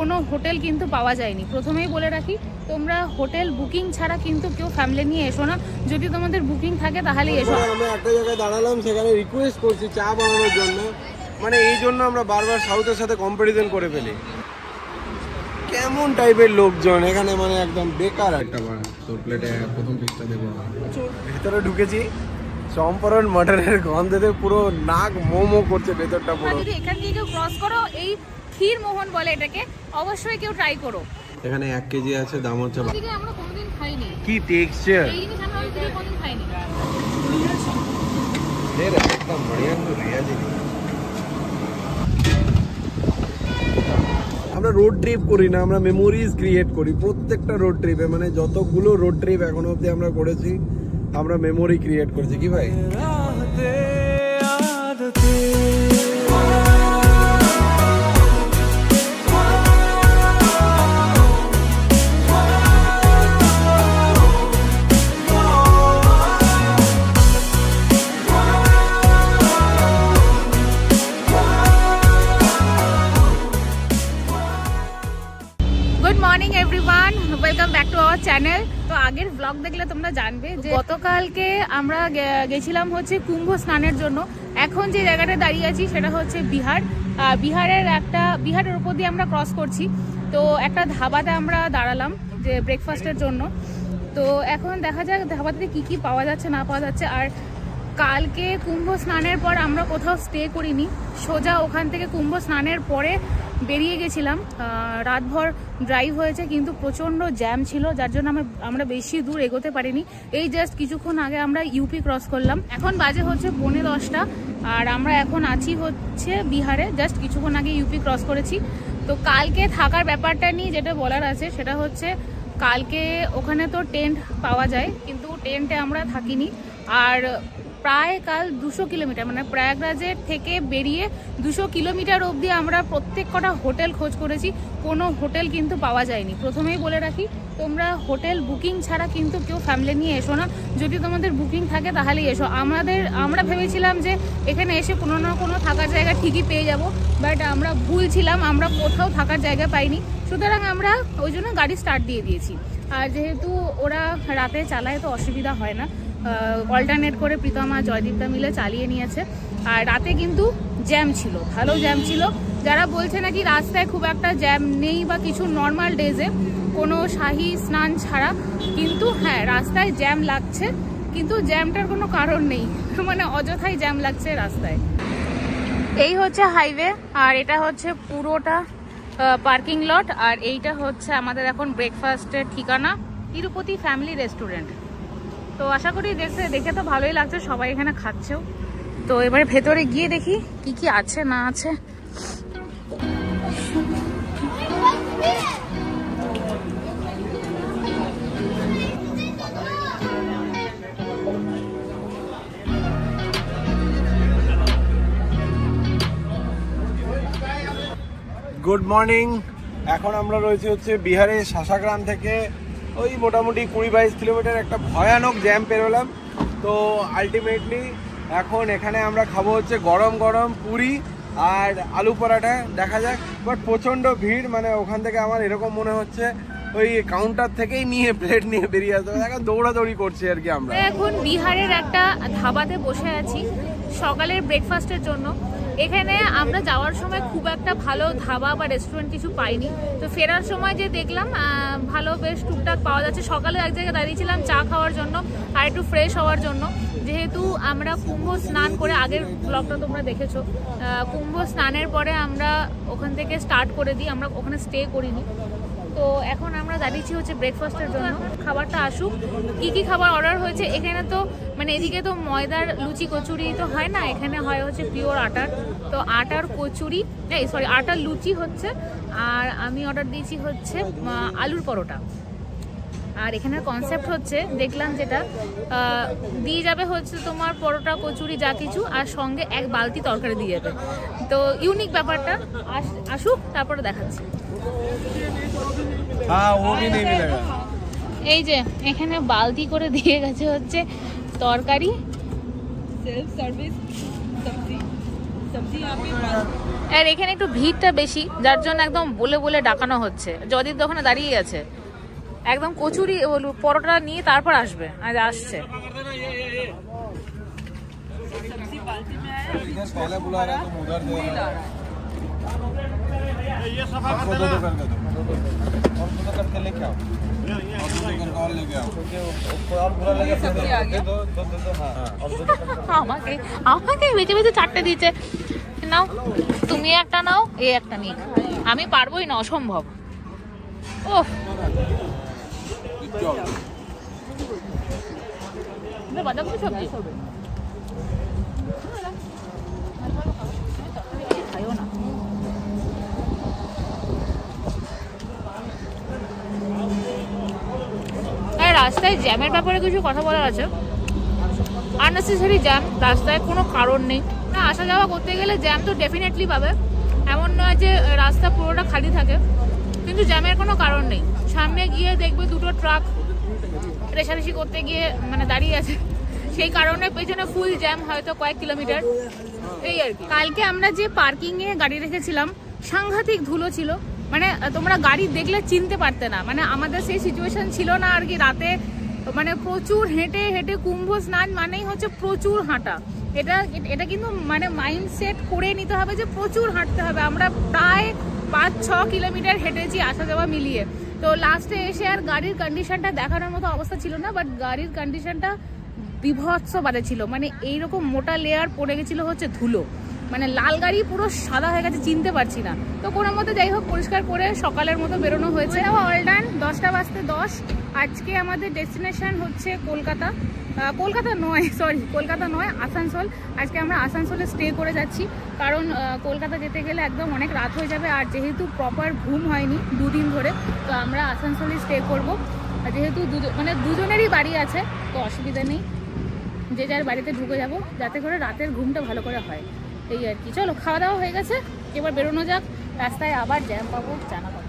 কোনো হোটেল কিন্তু পাওয়া যায়নি। প্রথমেই বলে রাখি, তোমরা হোটেল বুকিং ছাড়া কিন্তু কেউ ফ্যামিলি নিয়ে এসো না। যদি তোমাদের বুকিং থাকে তাহলেই এসো। আমরা একটা জায়গায় দাঁড়ালাম, সেখানে রিকোয়েস্ট করছি চা বানানোর জন্য, মানে এই জন্য আমরা বারবার সাউথের সাথে কম্পারিজন করে ফেলি। কেমন টাইপের লোকজন এখানে, মানে একদম বেকার। একটা তোর প্লেটে প্রথম পিসটা দেবো। ভেতরে ঢুকেছি, চম্পারন মটনের গন্ধে পুরো নাক মোমো করছে ভেতরটা পুরো। যদি এখান থেকে কেউ ক্রস করো, এই ক্ষীর মোহন বলে এটাকে, অবশ্যই কেউ ট্রাই করো। এখানে 1 কেজি আছে, দাম হচ্ছে। আমরা কোনোদিন খাইনি, কি টেক্সচার, এই জিনিস আমরা কোনোদিন খাইনি। একদম বড়িয়া জিনিস। আমরা রোড ট্রিপ করি না, আমরা মেমোরিজ ক্রিয়েট করি প্রত্যেকটা রোড ট্রিপে। মানে যতগুলো রোড ট্রিপ এখনো অবধি আমরা করেছি, আমরা মেমোরি ক্রিয়েট করেছি। কি ভাই? Good morning everyone, welcome back to our channel. তো আগের ব্লগ দেখলে তোমরা জানবে যে গতকালকে আমরা গেছিলাম হচ্ছে কুম্ভ স্নানের জন্য। এখন যে জায়গাটা দাঁড়িয়ে আছি সেটা হচ্ছে বিহারের উপর দিয়ে আমরা ক্রস করছি। তো একটা ধাবাতে আমরা দাঁড়ালাম যে ব্রেকফাস্টের জন্য। তো এখন দেখা যাক ধাবাতে কি কি পাওয়া যাচ্ছে না পাওয়া যাচ্ছে। আর কালকে কুম্ভ স্নানের পর আমরা কোথাও স্টে করিনি, সোজা ওখান থেকে কুম্ভ স্নানের পরে বেরিয়ে গেছিলাম। রাতভর ড্রাইভ হয়েছে, কিন্তু প্রচণ্ড জ্যাম ছিল, যার জন্য আমরা বেশি দূর এগোতে পারিনি। এই জাস্ট কিছুক্ষণ আগে আমরা ইউপি ক্রস করলাম। এখন বাজে হচ্ছে 9:45, আর আমরা এখন আছি হচ্ছে বিহারে। জাস্ট কিছুক্ষণ আগে ইউপি ক্রস করেছি। তো কালকে থাকার ব্যাপারটা নিয়ে যেটা বলার আছে সেটা হচ্ছে, কালকে ওখানে তো টেন্ট পাওয়া যায়, কিন্তু টেন্টে আমরা থাকিনি। আর প্রায় কাল 200 কিলোমিটার, মানে প্রয়াগরাজের থেকে বেরিয়ে 200 কিলোমিটার অবধি আমরা প্রত্যেক কটা হোটেল খোঁজ করেছি, কোনো হোটেল কিন্তু পাওয়া যায়নি। প্রথমেই বলে রাখি, তোমরা হোটেল বুকিং ছাড়া কিন্তু কেউ ফ্যামিলি নিয়ে এসো না। যদি তোমাদের বুকিং থাকে তাহলেই এসো। আমরা ভেবেছিলাম যে এখানে এসে কোনো না কোনো থাকার জায়গা ঠিকই পেয়ে যাব, বাট আমরা ভুল ছিলাম, আমরা কোথাও থাকার জায়গা পাইনি। সুতরাং আমরা ওই জন্য গাড়ি স্টার্ট দিয়ে দিয়েছি। আর যেহেতু ওরা রাতে চালায় তো অসুবিধা হয় না, অল্টারনেট করে প্রীতম আর জয়দীপটা মিলে চালিয়ে নিয়েছে। আর রাতে কিন্তু জ্যাম ছিল, ভালো জ্যাম ছিল। যারা বলছে নাকি রাস্তায় খুব একটা জ্যাম নেই বা কিছু, নর্মাল ডেজে কোনো শাহী স্নান ছাড়া, কিন্তু হ্যাঁ রাস্তায় জ্যাম লাগছে, কিন্তু জ্যামটার কোনো কারণ নেই, মানে অযথাই জ্যাম লাগছে রাস্তায়। এই হচ্ছে হাইওয়ে, আর এটা হচ্ছে পুরোটা পার্কিং লট। আর এইটা হচ্ছে আমাদের এখন ব্রেকফাস্টের ঠিকানা, তিরুপতি ফ্যামিলি রেস্টুরেন্ট। তো আশা করি দেখে তো ভালোই লাগছে, সবাই এখানে খাচ্ছেও। তো এবারে ভেতরে গিয়ে দেখি কি কি আছে না আছে। Good morning. এখন আমরা রয়েছে হচ্ছে বিহারের শাসাগ্রাম থেকে ওই মোটামুটি 20-22 কিলোমিটার একটা ভয়ানক জ্যাম পেরোলাম। তো আলটিমেটলি এখন এখানে আমরা খাবো হচ্ছে গরম গরম পুরি আর আলু পরাঠা। দেখা যাক, বাট প্রচণ্ড ভিড়, মানে ওখান থেকে আমার এরকম মনে হচ্ছে ওই কাউন্টার থেকেই নিয়ে প্লেট নিয়ে বেরিয়ে আসতে হবে। এখন দৌড়াদৌড়ি করছি আর কি। আমরা এখন বিহারের একটা ধাবাতে বসে আছি সকালের ব্রেকফাস্টের জন্য। এখানে আমরা যাওয়ার সময় খুব একটা ভালো ধাবা বা রেস্টুরেন্ট কিছু পাইনি, তো ফেরার সময় যে দেখলাম ভালো বেশ টুকটাক পাওয়া যাচ্ছে। সকালে এক জায়গায় দাঁড়িয়েছিলাম চা খাওয়ার জন্য আর একটু ফ্রেশ হওয়ার জন্য, যেহেতু আমরা কুম্ভ স্নান করে, আগের ব্লগটা তোমরা দেখেছো, কুম্ভ স্নানের পরে আমরা ওখান থেকে স্টার্ট করে দিই, আমরা ওখানে স্টে করিনি। তো এখন আমরা দাঁড়িয়েছি হচ্ছে ব্রেকফাস্টের জন্য। খাবারটা আসুক। কি কি খাবার অর্ডার হয়েছে এখানে, তো মানে এদিকে তো ময়দার লুচি কচুরি তো হয় না, এখানে হয় হচ্ছে পিওর আটার। তো আটার কচুরি, আটার লুচি হচ্ছে। আর আমি অর্ডার দিয়েছি হচ্ছে আলুর পরোটা। আর এখানের কনসেপ্ট হচ্ছে, দেখলাম যেটা দিয়ে যাবে হচ্ছে তোমার পরোটা কচুরি যা কিছু, আর সঙ্গে এক বালতি তরকারি দিয়ে যাবে। তো ইউনিক ব্যাপারটা, আসুক তারপরে দেখাচ্ছি। এই যে এখানে বালতি করে দিয়ে গেছে হচ্ছে তরকারি, সেলফ সার্ভিস সবজি। আর এখানে একটু ভিড়টা বেশি, যার জন্য একদম বলে বলে ডাকানো হচ্ছে। যদির দোকানে দাঁড়িয়ে আছে, একদম কচুরি পরোটা নিয়ে তারপর আসবে, আজ আসছে। আমাকে আমাকে বেঁচে বেঁচে 4টে দিয়েছে। নাও তুমি একটা নাও, এই একটা নিক, আমি পারবোই না, অসম্ভব। ও বাঁধাকপি সবজি খাইও না। রাস্তায় জ্যামের ব্যাপারে কিছু কথা বলার আছে। আননেসেসারি জ্যাম, রাস্তায় কোনো কারণ নেই। আসা যাওয়া করতে গেলে জ্যাম তো ডেফিনেটলি পাবে, এমন নয় যে রাস্তা পুরোটা খালি থাকে, কিন্তু জ্যামের কোনো কারণ নেই। সামনে গিয়ে দেখবে দুটো ট্রাক রেশারেশি করতে গিয়ে মানে দাঁড়িয়ে আছে, সেই কারণে পেছনে ফুল জ্যাম, হয়তো কয়েক কিলোমিটার, এই আর কি। কালকে আমরা যে পার্কিংয়ে গাড়ি রেখেছিলাম, সাংঘাতিক ধুলো ছিল, মানে তোমরা গাড়ি দেখলে চিনতে পারতে না। মানে আমাদের সেই সিচুয়েশন ছিল না আর কি। রাতে মানে প্রচুর হেঁটে হেঁটে, কুম্ভ স্নান মানেই হচ্ছে প্রচুর হাঁটা। এটা কিন্তু মানে মাইন্ডসেট করে নিতে হবে যে প্রচুর হাঁটতে হবে। আমরা প্রায় 5-6 কিলোমিটার হেঁটেছি আসা যাওয়া মিলিয়ে। তো লাস্টে এসে আর গাড়ির কন্ডিশনটা দেখানোর মতো অবস্থা ছিল না, বাট গাড়ির কন্ডিশনটা বিভৎস বাজে ছিল। মানে এইরকম মোটা লেয়ার পড়ে গেছিল হচ্ছে ধুলো, মানে লাল গাড়ি পুরো সাদা হয়ে গেছে, চিনতে পারছি না। তো কোনো মতো যাই হোক পরিষ্কার করে সকালের মতো বেরোনো হয়েছে। অল ডান, 10টা বাজতে 10। আজকে আমাদের ডেস্টিনেশন হচ্ছে কলকাতা। কলকাতা নয়, আসানসোল। আজকে আমরা আসানসোলে স্টে করে যাচ্ছি, কারণ কলকাতা যেতে গেলে একদম অনেক রাত হয়ে যাবে। আর যেহেতু প্রপার ঘুম হয়নি 2 দিন ধরে, তো আমরা আসানসোলে স্টে করব। যেহেতু দুজনেরই বাড়ি আছে, তো অসুবিধা নেই, যে যার বাড়িতে ঢুকে যাব, যাতে করে রাতের ঘুমটা ভালো করে হয়, এই আর কি। চলো, খাওয়া দাওয়া হয়ে গেছে, এবার বেরোনো যাক। রাস্তায় আবার জ্যাম পাবো, জানা কথা।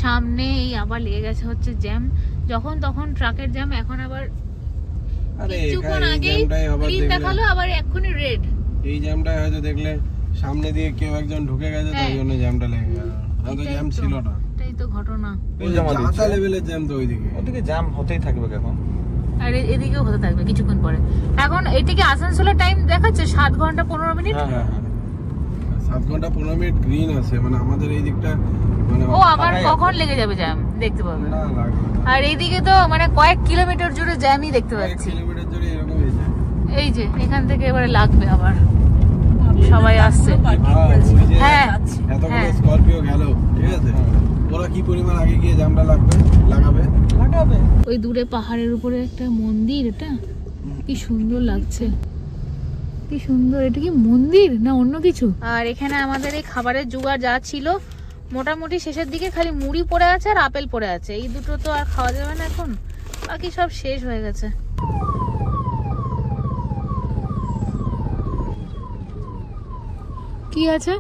সামনে এই আবার লেগে গেছে হচ্ছে জ্যাম, যখন তখন ট্রাকের জ্যাম। এখন আবার কিছুক্ষণ আগেই গ্রিন দেখালো, আবার এক্ষুনি রেড। এই জ্যামটাই হয়তো দেখলে সামনে দিয়ে কেউ একজন ঢুকে গেছে, তাই জন্য জ্যামটা লেগে গেল। আগে জ্যাম ছিল না, এটাই তো ঘটনা। জাতা লেভেলের জ্যাম তো ওইদিকে জ্যাম হতেই থাকবে এখন, আর এদিকেও হতে থাকবে কিছুক্ষণ পরে। এখন এইদিকে আসানসোলের টাইম দেখাচ্ছে 7 ঘন্টা 15 মিনিট। হ্যাঁ 7 ঘন্টা 15 মিনিট গ্রিন আছে, মানে আমাদের এই দিকটা মানে ও আবার কখন লেগে যাবে জ্যাম দেখতে পাবে না, লাগবে। আর এইদিকে তো মানে কয়েক কিলোমিটার জুড়ে জ্যামই দেখতে পাচ্ছি, কিলোমিটার জুড়ে এরকম হয়ে যায়। এই যে এখান থেকে এবারে লাগবে, আবার সবাই আসছে। হ্যাঁ, এতগুলো স্করপিও গেল, ঠিক আছে, ওরা কি পরিমাণ আগে গিয়ে জ্যামটা লাগাবে। ওই দূরে পাহাড়ের উপরে একটা মন্দির, এটা কি সুন্দর লাগছে, কি সুন্দর। এটা কি মন্দির না অন্য কিছু? আর এখানে আমাদের এই খাবারের জোগাড় যা ছিল মোটামুটি শেষের দিকে, খালি মুড়ি পড়ে আছে আর আপেল পড়ে আছে। এই দুটো তো আর খাওয়া যাবে না এখন, বাকি সব শেষ হয়ে গেছে। কি আছে?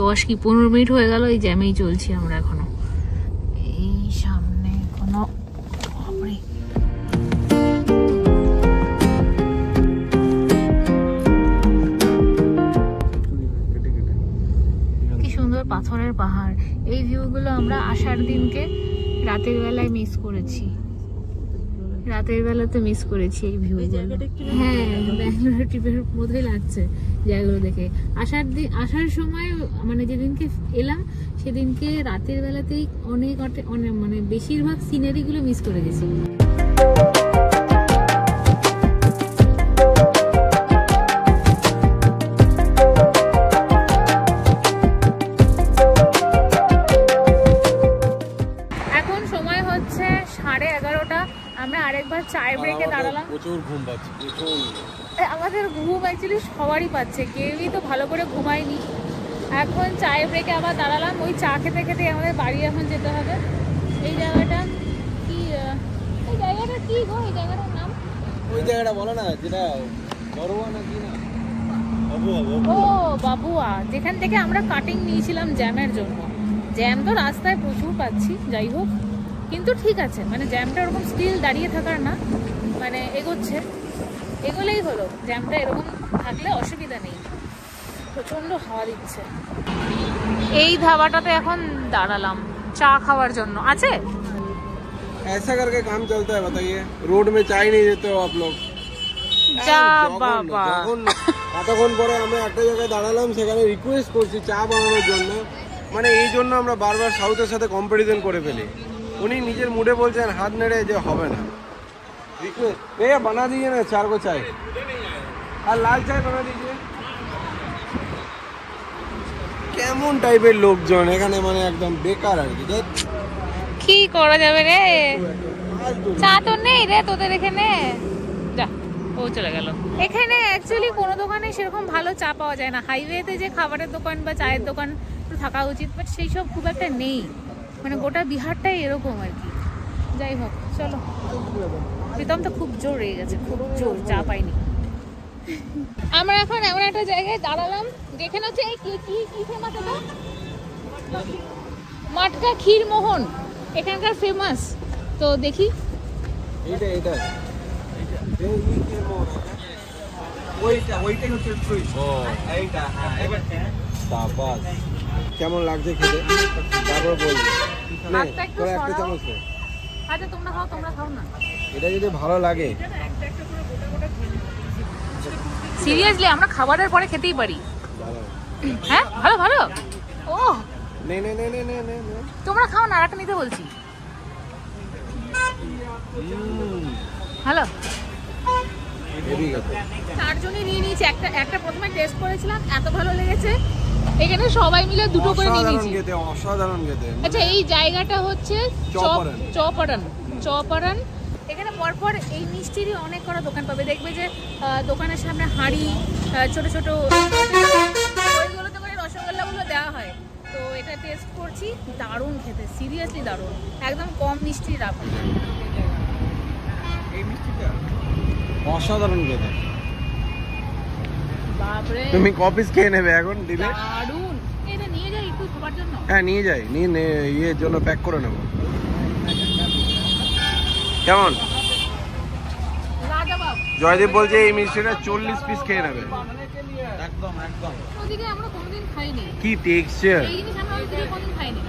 দশ কি 15 মিনিট হয়ে গেল এই জ্যামেই চলছি আমরা এখনো। এই সামনে কোনো কি সুন্দর পাথরের পাহাড়। এই ভিউগুলো আমরা আসার দিনকে রাতের বেলায় মিস করেছি, রাতের বেলাতে মিস করেছি এই ভিউ। হ্যাঁ, ব্যাঙ্গালোর ট্রিপের মতোই লাগছে জায়গাগুলো দেখে। আসার সময় মানে যেদিনকে এলাম সেদিনকে রাতের বেলাতেই অনেক মানে বেশিরভাগ সিনারিগুলো মিস করে গেছি। এখন সময় হচ্ছে 11:30। আমরা আরেকবার চায়ের ব্রেকে দাঁড়ালাম। প্রচুর ঘুম পাচ্ছে, প্রচুর। আমাদের ঘুম অ্যাকচুয়ালি সবারই পাচ্ছে, কেউই তো ভালো করে ঘুমায়নি। এখন চায়ের ব্রেকে আবার দাঁড়ালাম, ওই চা খেতে খেতে আমাদের বাড়ি এখন যেতে হবে। এই জায়গাটা কি, এই জায়গাটা কি গো, এই জায়গাটার নাম? ওই জায়গাটা বলো না, যেটা বড়ুয়া না কি না, ও বাবুয়া, যেখান থেকে আমরা কাটিং নিয়েছিলাম জ্যামের জন্য। জ্যাম তো রাস্তায় প্রচুর পাচ্ছি, যাই হোক, কিন্তু ঠিক আছে, মানে জ্যামটা ওরকম স্টিল দাঁড়িয়ে থাকার না, মানে এগোচ্ছে, এগোলেই হলো। জ্যামটা এরকম থাকলে অসুবিধা নেই। প্রচন্ড হাওয়া দিচ্ছে। এই ধাবাটাতে এখন দাঁড়ালাম চা খাওয়ার জন্য। আছে ऐसा करके काम चलता है, बताइए। रोड में चाय नहीं देते हो आप लोग? যা বাবা, এতক্ষণ পরে আমরা একটা জায়গায় দাঁড়ালাম, সেখানে রিকোয়েস্ট করছি চা বানানোর জন্য। মানে এই জন্য আমরা বারবার সাউথের সাথে কম্পারিজন করে ফেলি। উনি নিজের মুডে বলছেন হাত নেড়ে যে হবে না। রিকোয়েস্ট भैया बना दीजिए ना 4 को चाय, আর লাল চায় বানা দিজিয়ে। কেমন টাইপের লোকজন এখানে, মানে একদম বেকার আর কি করা যাবে রে, চা তো নেই রে তোদের এখানে। যা, ও চলে গেল। এখানে অ্যাকচুয়ালি কোনো দোকানে সেরকম ভালো চা পাওয়া যায় না। হাইওয়েতে যে খাবারের দোকান বা চায়ের দোকান থাকা উচিত, বাট সেই সব খুব একটা নেই। মানে গোটা বিহারটাই এরকম আর কি। যাই হোক, চলো। প্রীতম তো খুব জোর রেগে গেছে, খুব জোর, চা পাইনি। আমরা এখন এমন একটা জায়গায় দাঁড়ালাম যেখানে হচ্ছে এই কি ফেমাস, এটা মাটকা ক্ষীর মোহন এখানকার ফেমাস। তো দেখি, এটা এটা কেমন লাগছে খেতে, তারপর বলবো। একটা চামচ। আচ্ছা তোমরা খাও না। এটা যদি ভালো লাগে, সিরিয়াসলি আমরা খাবারের পরে খেতেই পারি। হ্যাঁ, ভালো ভালো। ও নে নে নে নে নে নে, তোমরা খাও না, আরেকটা নিতে বলছি। হ্যালো, চারজনই নিয়ে নিয়েছি। একটা প্রথমে টেস্ট করেছিলাম, এত ভালো লেগেছে, এখানে সবাই মিলে দুটো করে নিয়ে নিয়েছি। অসাধারণ খেতে। আচ্ছা, এই জায়গাটা হচ্ছে চপারান। এখানে পরপর এই মিষ্টিরই অনেক করা দোকান পাবে। দেখবে যে দোকানের সামনে হাঁড়ি, ছোট ছোট ওইগুলোতে করে রসগোল্লাগুলো দেওয়া হয়। তো এটা টেস্ট করছি, দারুণ খেতে, সিরিয়াসলি দারুণ, একদম কম মিষ্টি রাখা। এই মিষ্টিটা অসাধারণ খেতে। বাপরে, তুমি কপিস খেয়ে নেবে এখন দিলে? দারুণ। এটা নিয়ে যাই একটু খাবার জন্য। হ্যাঁ নিয়ে যাই, ইয়ের জন্য প্যাক করে নেবো। কেমন? জয়দীপ বলছে এই মিষ্টিটা 40 পিস খেয়ে নেবে। একদম একদম। ওদিকে আমরা কোনোদিন খাইনি। কি টেক্সচার, এই জিনিস আমরা ওদিকে কোনোদিন খাইনি।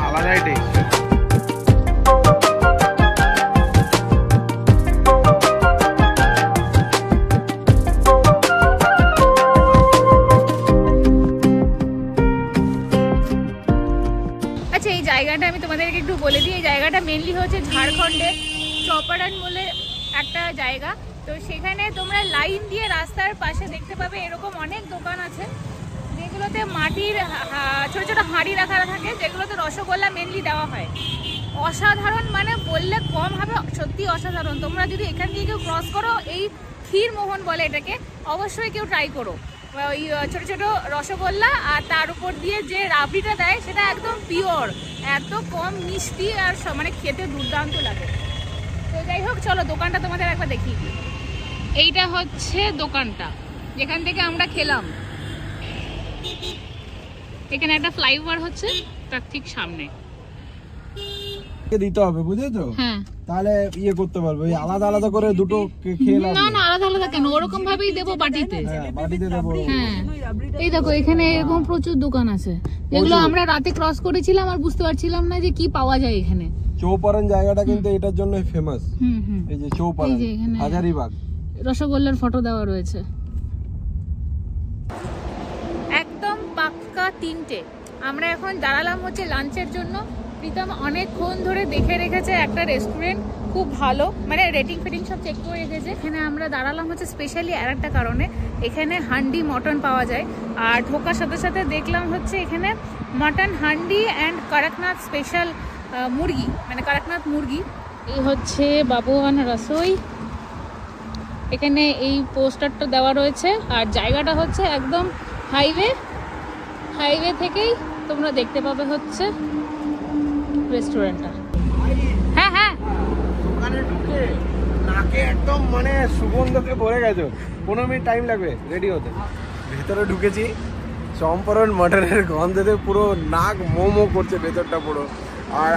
আলাদাই টেক্সচার। আচ্ছা, এই জায়গাটা আমি তোমাদেরকে একটু বলে দিই। এই জায়গাটা মেনলি হচ্ছে ঝাড়খণ্ডের চপারান বলে একটা জায়গা। তো সেখানে তোমরা লাইন দিয়ে রাস্তার পাশে দেখতে পাবে এরকম অনেক দোকান আছে, যেগুলোতে মাটির ছোট ছোট হাঁড়ি রাখা থাকে, যেগুলোতে রসগোল্লা মেনলি দেওয়া হয়। অসাধারণ, মানে বললে কম হবে, সত্যি অসাধারণ। তোমরা যদি এখান দিয়ে কেউ ক্রস করো, এই ক্ষীর মোহন বলে এটাকে, অবশ্যই কেউ ট্রাই করো। ওই ছোট ছোট রসগোল্লা আর তার উপর দিয়ে যে রাবড়িটা দেয় সেটা একদম পিওর, এত কম মিষ্টি আর মানে খেতে দুর্দান্ত লাগে। তো যাই হোক, চলো দোকানটা তোমাদের একবার দেখি। এইটা হচ্ছে দোকানটা যেখান থেকে আমরা খেলাম। এখানে একটা ফ্লাইওভার হচ্ছে, তার ঠিক সামনে দিতে হবে, বুঝেছো? হ্যাঁ, তাহলে ইয়ে করতে পারবো। এই আলাদা আলাদা করে দুটো খেয়ে না না, আলাদা আলাদা কেন, ওরকম ভাবেই দেবো বাটিতে। হ্যাঁ, বাটিতে দেবো। হ্যাঁ, এই দেখো এখানে এরকম প্রচুর দোকান আছে, যেগুলো আমরা রাতে ক্রস করেছিলাম আর বুঝতে পারছিলাম না যে কি পাওয়া যায় এখানে। চৌপারন জায়গাটা কিন্তু এটার জন্য ফেমাস। এই যে চৌপারন, হাজারিবাগ। রসগোল্লার ফটো দেওয়া রয়েছে। একদম পাক্কা 3টে। আমরা এখন দাঁড়ালাম হচ্ছে লাঞ্চের জন্য। প্রীতম অনেকক্ষণ ধরে দেখে রেখেছে একটা রেস্টুরেন্ট, খুব ভালো, মানে রেটিং ফিটিং সব চেক করে রেখেছে। এখানে আমরা দাঁড়ালাম হচ্ছে স্পেশালি আর একটা কারণে, এখানে হান্ডি মটন পাওয়া যায়। আর ঢোকার সাথে সাথে দেখলাম হচ্ছে এখানে mutton handi and Kadaknath special মুরগি, মানে কড়কনাথ মুরগি। এই হচ্ছে বাবুয়ান রসোই। এখানে এই পোস্টারটা দেওয়া রয়েছে, আর জায়গাটা হচ্ছে একদম হাইওয়ে থেকেই তোমরা দেখতে পাবে হচ্ছে রেস্টুরেন্টটা। হ্যাঁ হ্যাঁ, দোকানে ঢুকে নাকে একদম মানে সুগন্ধতে ভরে গেছে। 15 মিনিট টাইম লাগবে রেডি হতে। ভেতরে ঢুকেছি, চম্পারন মাটনের গন্ধেতে পুরো নাক মোমো করছে ভেতরটা পুরো। আর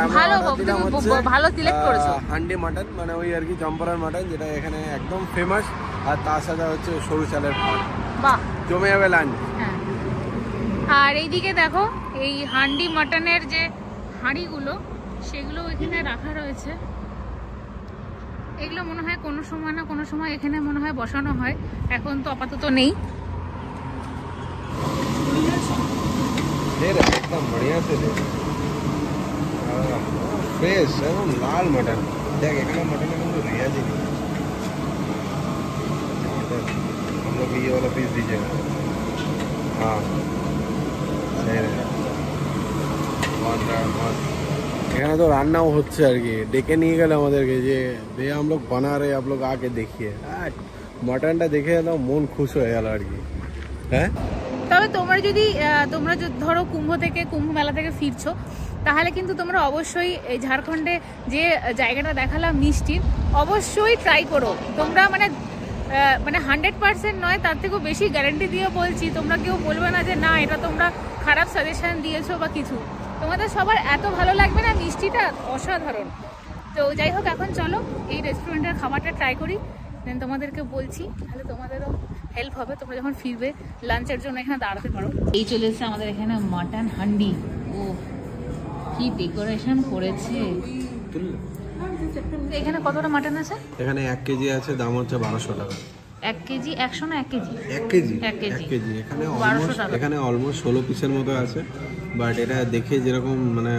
ভালো সিলেক্ট করেছো। হান্ডি মাটন, মানে ওই আর কি চম্পারন মাটন, যেটা এখানে একদম ফেমাস। আর তার সাথে হচ্ছে সরু চালের ভাত। বাহ, জমে যাবে লাঞ্চ। হ্যাঁ। আর এইদিকে দেখো এই হান্ডি মাটনের যে হাঁড়িগুলো সেগুলো এখানে রাখা রয়েছে। এগুলো মনে হয় কোনো সময় না কোনো সময় এখানে মনে হয় বসানো হয়, এখন তো আপাতত নেই। एकदम बढ़िया से फ्रेश एकदम लाल मटन। देख एखाने मटन কিন্তু রিয়াজি নেই। हम लोग ये वाला पीस दीजिएगा। हाँ सही रहेगा। এখানে তো রান্নাও হচ্ছে আর কি। ডেকে নিয়ে গেলে আমাদেরকে যে भैया हम लोग बना रहे, आप लोग आके देखिए। মটনটা দেখে তো মন খুশ হয়ে গেল আর কি। হ্যাঁ, তবে তোমরা যদি ধরো কুম্ভ মেলা থেকে ফিরছো, তাহলে কিন্তু তোমরা অবশ্যই এই ঝাড়খণ্ডে যে জায়গাটা দেখালাম মিষ্টির, অবশ্যই ট্রাই করো। তোমরা মানে 100% নয়, তার থেকেও বেশি গ্যারান্টি দিয়ে বলছি, তোমরা কেউ বলবে না যে না এটা তোমরা খারাপ সাজেশন দিয়েছো বা কিছু। তোমাদের সবার এত ভালো লাগবে না, মিষ্টিটা অসাধারণ। তো যাই হোক, এখন চলো এই রেস্টুরেন্টের খাবারটা ট্রাই করি, দেন তোমাদেরকে বলছি, তাহলে তোমাদেরও হেল্প হবে। তোমরা যখন ফিরবে লাঞ্চের জন্য এখানে দাঁড়াতে পারো। এই চলে এসেছে আমাদের এখানে মাটন হান্ডি। ও কি ডেকোরেশন করেছে। এখানে কতটা মাটন আছে? এখানে 1 কেজি আছে, দাম হচ্ছে 1200 টাকা। 1 কেজি 100 না 1 কেজি? 1 কেজি 1 কেজি এখানে অলমোস্ট 16 পিসের মতো আছে। বাট এটা দেখে যেরকম মানে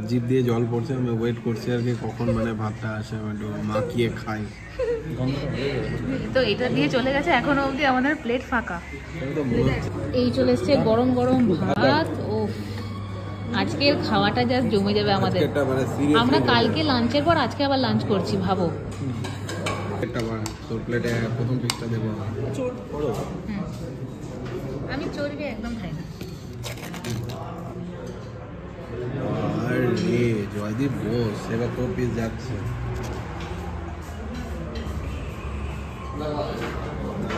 জিভ দিয়ে জল পড়ছে, আমি ওয়েট করছি আর কি কখন মানে ভাতটা আসে, আমি একটু মাখিয়ে খাই। তো এটা দিয়ে চলে গেছে এখনো অবধি আমাদের প্লেট ফাঁকা। এই চলে এসছে গরম গরম ভাত। ও আজকের খাওয়াটা জাস্ট জমে যাবে আমাদের। আমরা কালকে লাঞ্চের পর আজকে আবার লাঞ্চ করছি, ভাবো। তোর প্লেটে প্রথম পিসটা দেবো। আমি চর্বি একদম খাই না। আরে জয়দীপ বোস, এবার তোর পিস যাচ্ছে।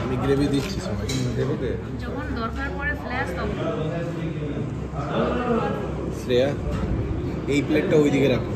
আমি গ্রেভি দিচ্ছি সবাই। গ্রেভিতে যখন দরকার পড়ে ফ্ল্যাশ তখন। শ্রেয়া, এই প্লেটটা ওইদিকে রাখো।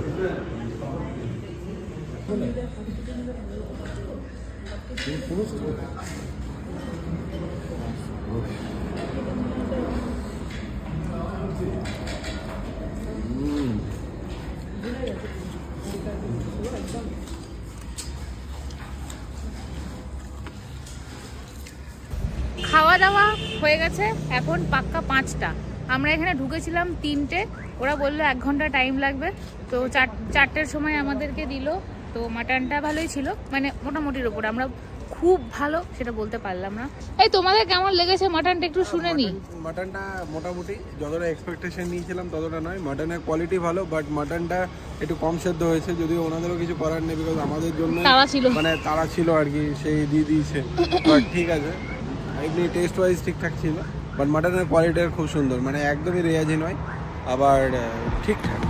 খাওয়া দাওয়া হয়ে গেছে, এখন পাক্কা 5টা। আমরা এখানে ঢুকেছিলাম 3টে, ওরা বললো 1 ঘন্টা টাইম লাগবে। তো 4টের সময় আমাদেরকে দিল। তো মাটনটা ভালোই ছিল, মানে মোটামুটির ওপরে। আমরা খুব ভালো সেটা বলতে পারলাম না। এই তোমাদের কেমন লেগেছে মাটনটা একটু শুনে নি। মাটনটা মোটামুটি যতটা এক্সপেকটেশন নিয়েছিলাম ততটা নয়। মাটনের কোয়ালিটি ভালো, বাট মাটনটা একটু কম সেদ্ধ হয়েছে। যদিও ওনাদেরও কিছু করার নেই, বিকজ আমাদের জন্য তারা ছিল আর কি, সেই দিয়ে দিয়েছে। বাট ঠিক আছে, এমনি টেস্ট ওয়াইজ ঠিকঠাক ছিল। বাট মাটনের কোয়ালিটিটা খুব সুন্দর, মানে একদমই রেয়াজি নয়, আবার ঠিকঠাক।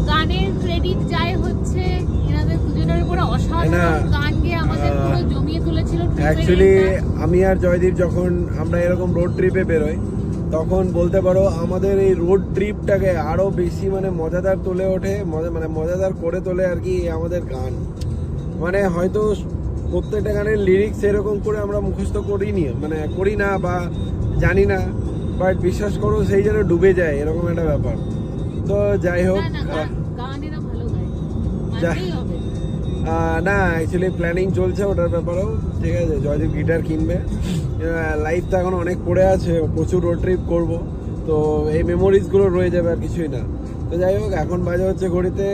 গানের ক্রেডিট যায় হচ্ছে এনাদের দুজনের উপরে, অসাধারণ গান গেয়ে আমাদের পুরো জমিয়ে তুলেছিল। অ্যাকচুয়ালি আমি আর জয়দীপ যখন আমরা এরকম রোড ট্রিপে বেরোই তখন বলতে পারো আমাদের এই রোড ট্রিপটাকে আরো বেশি মানে মজাদার তুলে ওঠে, মানে মজাদার করে তোলে আর কি আমাদের গান। মানে হয়তো প্রত্যেকটা গানের লিরিক্স এরকম করে আমরা মুখস্থ করিনি, মানে করি না বা জানি না, বাট বিশ্বাস করো সেই যেন ডুবে যায় এরকম একটা ব্যাপার। তো যাই হোক, না অ্যাকচুয়ালি প্ল্যানিং চলছে ওটার ব্যাপারেও, ঠিক আছে। জয়দীপ গিটার কিনবে, লাইফ তো এখন অনেক পড়ে আছে, প্রচুর রোড ট্রিপ করবো, তো এই মেমোরিজগুলো রয়ে যাবে আর কিছুই না। তো যাই হোক, এখন বাজে হচ্ছে ঘড়িতে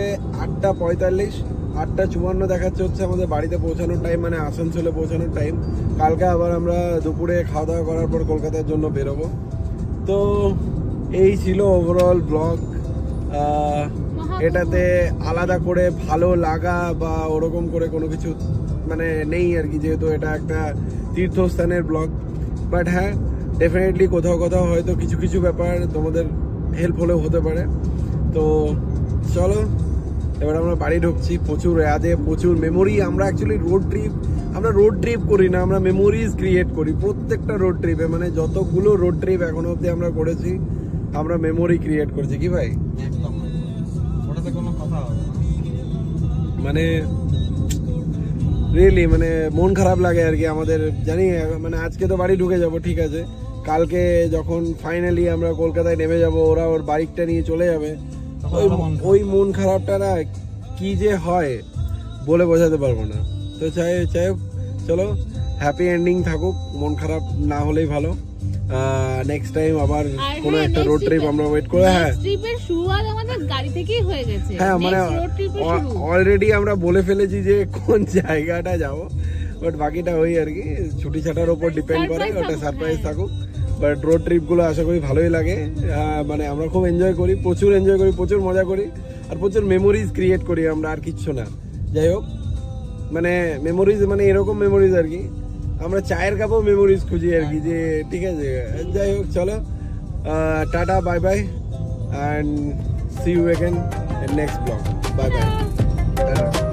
8:45, 8:54 দেখাচ্ছে হচ্ছে আমাদের বাড়িতে পৌঁছানোর টাইম, মানে আসানসোলে পৌঁছানোর টাইম। কালকে আবার আমরা দুপুরে খাওয়া দাওয়া করার পর কলকাতার জন্য বেরোবো। তো এই ছিল ওভারঅল ব্লগ। এটাতে আলাদা করে ভালো লাগা বা ওরকম করে কোনো কিছু মানে নেই আর কি, যেহেতু এটা একটা তীর্থস্থানের ব্লগ। বাট হ্যাঁ, ডেফিনেটলি কোথাও কোথাও হয়তো কিছু কিছু ব্যাপার তোমাদের হেল্প হলেও হতে পারে। তো চলো এবার আমরা বাড়ি ঢুকছি। প্রচুর আজে প্রচুর মেমোরি। আমরা অ্যাকচুয়ালি রোড ট্রিপ করি না, আমরা মেমোরিজ ক্রিয়েট করি প্রত্যেকটা রোড ট্রিপে। মানে যতগুলো রোড ট্রিপ এখনো অব্দি আমরা করেছি, আমরা মেমোরি ক্রিয়েট করছি। কি ভাই? মানে রিয়েলি মানে মন খারাপ লাগে আর কি আমাদের। জানি মানে আজকে তো বাড়ি ঢুকে যাব, ঠিক আছে, কালকে যখন ফাইনালি আমরা কলকাতায় নেমে যাব, ওরা ওর বাইকটা নিয়ে চলে যাবে, ওই মন খারাপটা না কি যে হয় বলে বোঝাতে পারবো না। তো চাই হোক, চলো হ্যাপি এন্ডিং থাকুক, মন খারাপ না হলেই ভালো। নেক্সট টাইম আবার কোনো একটা রোড ট্রিপ আমরা ওয়েট করে। হ্যাঁ, ট্রিপের শুরুয়াত আমাদের গাড়ি থেকেই হয়ে গেছে। হ্যাঁ, মানে অলরেডি আমরা বলে ফেলেছি যে কোন জায়গাটা যাব, বাট বাকিটা ওই আর কি ছুটি ছাটার উপর ডিপেন্ড করে, ওটা সারপ্রাইজ থাকুক। বাট রোড ট্রিপ গুলো আশা করি ভালোই লাগে। মানে আমরা খুব এনজয় করি, প্রচুর এনজয় করি, প্রচুর মজা করি, আর প্রচুর মেমোরিজ ক্রিয়েট করি আমরা, আর কিচ্ছু না। যাই হোক, মানে মেমোরিজ মানে এরকম মেমোরিজ আর কি, আমরা চায়ের কাপও মেমোরিজ খুঁজি আর কি, যে ঠিক আছে। যাই হোক, চলো টাটা, bye bye, and see you again in next blog. Bye bye, tata.